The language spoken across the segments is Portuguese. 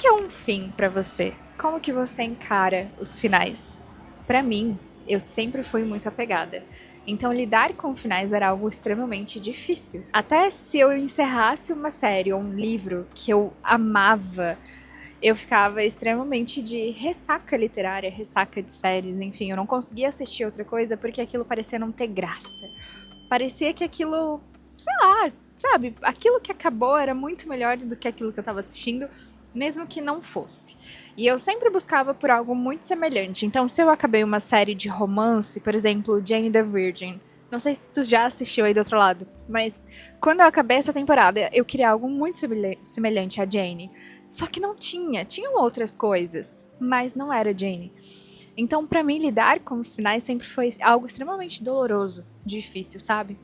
que é um fim pra você? Como que você encara os finais? Pra mim, eu sempre fui muito apegada. Então lidar com finais era algo extremamente difícil. Até se eu encerrasse uma série ou um livro que eu amava, eu ficava extremamente de ressaca literária, ressaca de séries, enfim, eu não conseguia assistir outra coisa porque aquilo parecia não ter graça. Parecia que aquilo, sei lá, sabe, aquilo que acabou era muito melhor do que aquilo que eu tava assistindo, mesmo que não fosse. E eu sempre buscava por algo muito semelhante. Então, se eu acabei uma série de romance, por exemplo, Jane the Virgin, não sei se tu já assistiu aí do outro lado, mas quando eu acabei essa temporada, eu queria algo muito semelhante a Jane. Só que não tinha, tinham outras coisas, mas não era Jane. Então, pra mim, lidar com os finais sempre foi algo extremamente doloroso, difícil, sabe?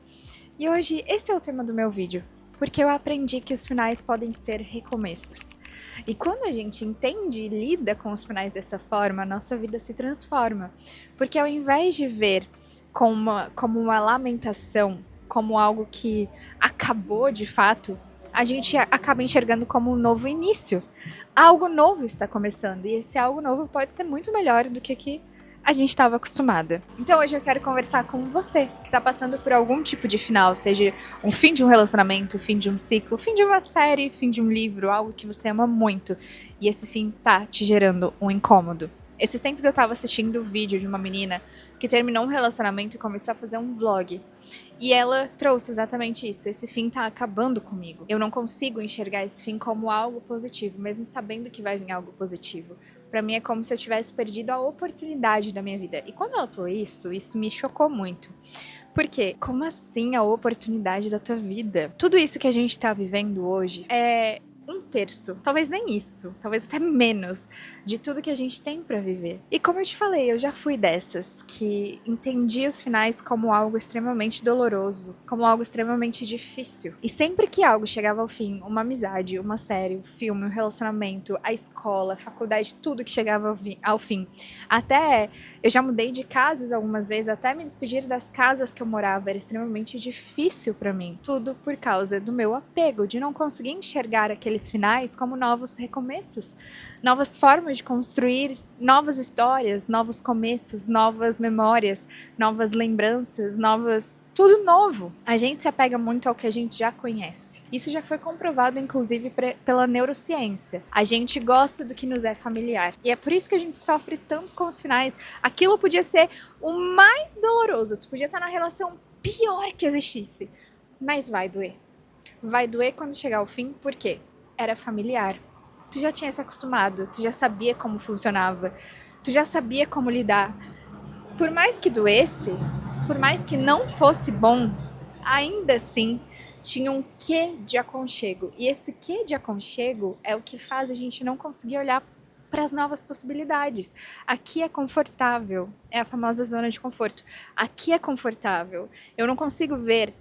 E hoje, esse é o tema do meu vídeo, porque eu aprendi que os finais podem ser recomeços. E quando a gente entende e lida com os finais dessa forma, a nossa vida se transforma. Porque ao invés de ver como uma lamentação, como algo que acabou de fato, a gente acaba enxergando como um novo início. Algo novo está começando, e esse algo novo pode ser muito melhor do que a gente estava acostumada. Então hoje eu quero conversar com você que está passando por algum tipo de final, seja um fim de um relacionamento, fim de um ciclo, fim de uma série, fim de um livro, algo que você ama muito, e esse fim tá te gerando um incômodo. Esses tempos eu tava assistindo o vídeo de uma menina que terminou um relacionamento e começou a fazer um vlog. E ela trouxe exatamente isso. Esse fim tá acabando comigo. Eu não consigo enxergar esse fim como algo positivo, mesmo sabendo que vai vir algo positivo. Pra mim é como se eu tivesse perdido a oportunidade da minha vida. E quando ela falou isso me chocou muito. Por quê? Como assim a oportunidade da tua vida? Tudo isso que a gente tá vivendo hoje é um terço, talvez nem isso, talvez até menos, de tudo que a gente tem pra viver. E como eu te falei, eu já fui dessas que entendi os finais como algo extremamente doloroso, como algo extremamente difícil. E sempre que algo chegava ao fim, uma amizade, uma série, um filme, um relacionamento, a escola, a faculdade, tudo que chegava ao fim. Até eu já mudei de casas algumas vezes, até me despedir das casas que eu morava era extremamente difícil pra mim. Tudo por causa do meu apego, de não conseguir enxergar aqueles finais como novos recomeços, novas formas de construir novas histórias, novos começos, novas memórias, novas lembranças, tudo novo. A gente se apega muito ao que a gente já conhece. Isso já foi comprovado, inclusive, pela neurociência. A gente gosta do que nos é familiar. E é por isso que a gente sofre tanto com os finais. Aquilo podia ser o mais doloroso. Tu podia estar na relação pior que existisse. Mas vai doer. Vai doer quando chegar ao fim, por quê? Era familiar. Tu já tinha se acostumado, tu já sabia como funcionava, tu já sabia como lidar. Por mais que doesse, por mais que não fosse bom, ainda assim tinha um quê de aconchego. E esse quê de aconchego é o que faz a gente não conseguir olhar para as novas possibilidades. Aqui é confortável, é a famosa zona de conforto. Aqui é confortável. Eu não consigo ver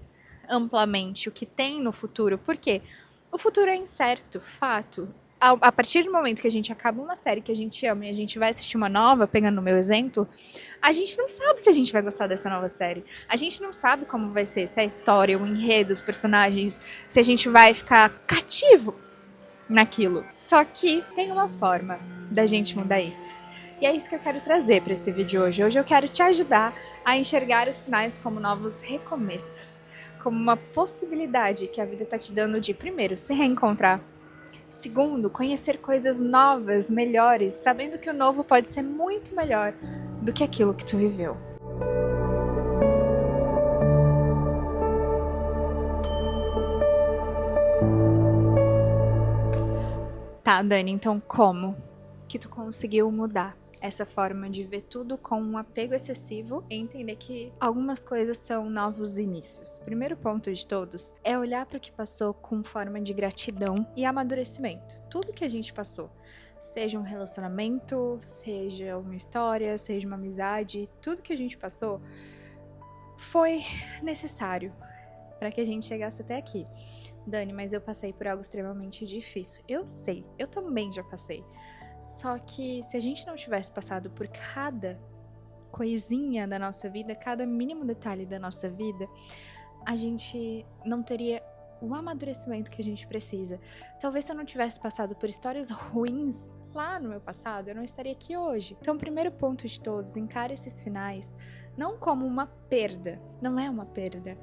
amplamente o que tem no futuro. Por quê? O futuro é incerto, fato. A partir do momento que a gente acaba uma série que a gente ama e a gente vai assistir uma nova, pegando o meu exemplo, a gente não sabe se a gente vai gostar dessa nova série. A gente não sabe como vai ser, se é a história, o enredo, os personagens, se a gente vai ficar cativo naquilo. Só que tem uma forma da gente mudar isso. E é isso que eu quero trazer para esse vídeo hoje. Hoje eu quero te ajudar a enxergar os finais como novos recomeços, como uma possibilidade que a vida tá te dando de, primeiro, se reencontrar. Segundo, conhecer coisas novas, melhores, sabendo que o novo pode ser muito melhor do que aquilo que tu viveu. Tá, Dani, então como que tu conseguiu mudar essa forma de ver tudo com um apego excessivo e entender que algumas coisas são novos inícios? Primeiro ponto de todos é olhar para o que passou com forma de gratidão e amadurecimento. Tudo que a gente passou, seja um relacionamento, seja uma história, seja uma amizade, tudo que a gente passou foi necessário para que a gente chegasse até aqui. Dani, mas eu passei por algo extremamente difícil. Eu sei, eu também já passei. Só que se a gente não tivesse passado por cada coisinha da nossa vida, cada mínimo detalhe da nossa vida, a gente não teria o amadurecimento que a gente precisa. Talvez se eu não tivesse passado por histórias ruins lá no meu passado, eu não estaria aqui hoje. Então, o primeiro ponto de todos, encare esses finais não como uma perda. Não é uma perda.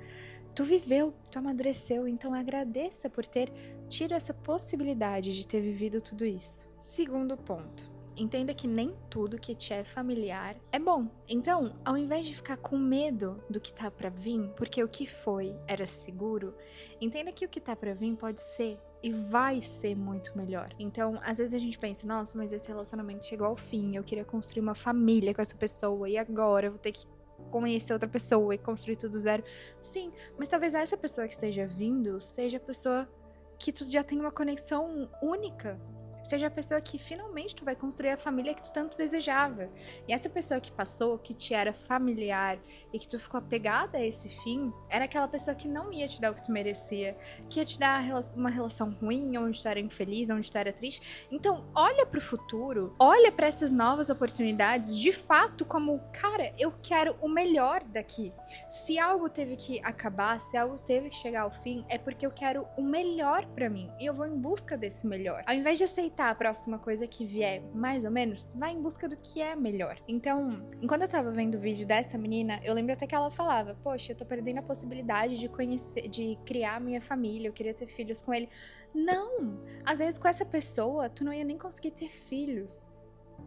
Tu viveu, tu amadureceu, então agradeça por ter tido essa possibilidade de ter vivido tudo isso. Segundo ponto. Entenda que nem tudo que te é familiar é bom. Então, ao invés de ficar com medo do que tá pra vir, porque o que foi era seguro, entenda que o que tá pra vir pode ser e vai ser muito melhor. Então, às vezes a gente pensa, nossa, mas esse relacionamento chegou ao fim, eu queria construir uma família com essa pessoa e agora eu vou ter que conhecer outra pessoa e construir tudo do zero. Sim, mas talvez essa pessoa que esteja vindo seja a pessoa que tu já tem uma conexão única. Seja a pessoa que finalmente tu vai construir a família que tu tanto desejava. E essa pessoa que passou, que te era familiar e que tu ficou apegada a esse fim, era aquela pessoa que não ia te dar o que tu merecia, que ia te dar uma relação ruim, onde tu era infeliz, onde tu era triste. Então, olha pro futuro, olha pra essas novas oportunidades de fato como, cara, eu quero o melhor daqui. Se algo teve que acabar, se algo teve que chegar ao fim, é porque eu quero o melhor pra mim. E eu vou em busca desse melhor. Ao invés de aceitar a próxima coisa que vier, mais ou menos, vai em busca do que é melhor. Então, enquanto eu tava vendo o vídeo dessa menina, eu lembro até que ela falava, poxa, eu tô perdendo a possibilidade de conhecer, de criar minha família, eu queria ter filhos com ele. Não! Às vezes com essa pessoa, tu não ia nem conseguir ter filhos.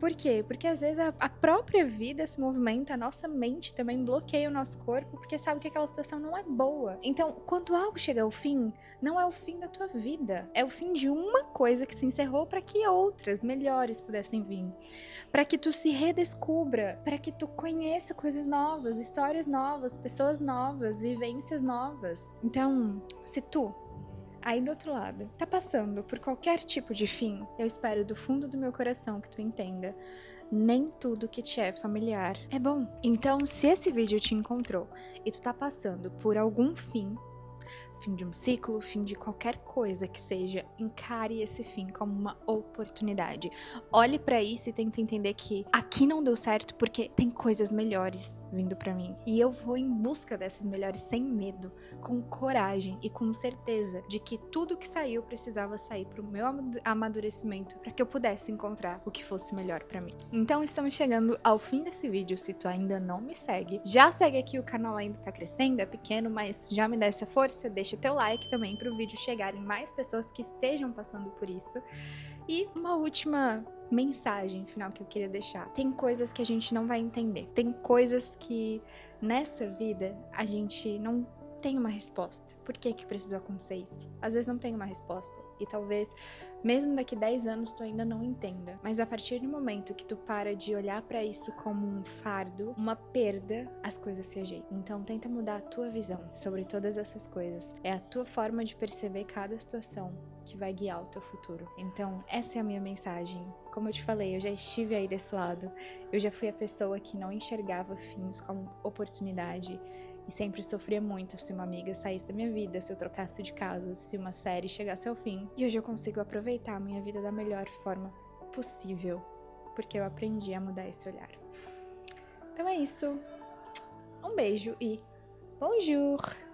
Por quê? Porque às vezes a própria vida se movimenta, a nossa mente também bloqueia o nosso corpo, porque sabe que aquela situação não é boa. Então, quando algo chega ao fim, não é o fim da tua vida, é o fim de uma coisa que se encerrou para que outras melhores pudessem vir. Para que tu se redescubra, para que tu conheça coisas novas, histórias novas, pessoas novas, vivências novas. Então, se tu aí do outro lado, tá passando por qualquer tipo de fim, eu espero do fundo do meu coração que tu entenda. Nem tudo que te é familiar é bom. Então, se esse vídeo te encontrou e tu tá passando por algum fim de um ciclo, fim de qualquer coisa que seja, encare esse fim como uma oportunidade. Olhe pra isso e tente entender que aqui não deu certo porque tem coisas melhores vindo pra mim. E eu vou em busca dessas melhores sem medo, com coragem e com certeza de que tudo que saiu precisava sair pro meu amadurecimento para que eu pudesse encontrar o que fosse melhor pra mim. Então estamos chegando ao fim desse vídeo. Se tu ainda não me segue, já segue aqui, o canal ainda tá crescendo, é pequeno, mas já me dá essa força, deixa o teu like também para o vídeo chegar em mais pessoas que estejam passando por isso. E uma última mensagem final que eu queria deixar. Tem coisas que a gente não vai entender. Tem coisas que nessa vida a gente não tem uma resposta. Por que que precisou acontecer isso? Às vezes não tem uma resposta. E talvez, mesmo daqui 10 anos, tu ainda não entenda. Mas a partir do momento que tu para de olhar pra isso como um fardo, uma perda, as coisas se ajeitam. Então tenta mudar a tua visão sobre todas essas coisas. É a tua forma de perceber cada situação que vai guiar o teu futuro. Então essa é a minha mensagem. Como eu te falei, eu já estive aí desse lado. Eu já fui a pessoa que não enxergava fins como oportunidade. E sempre sofria muito se uma amiga saísse da minha vida, se eu trocasse de casa, se uma série chegasse ao fim. E hoje eu consigo aproveitar a minha vida da melhor forma possível, porque eu aprendi a mudar esse olhar. Então é isso. Um beijo e bonjour!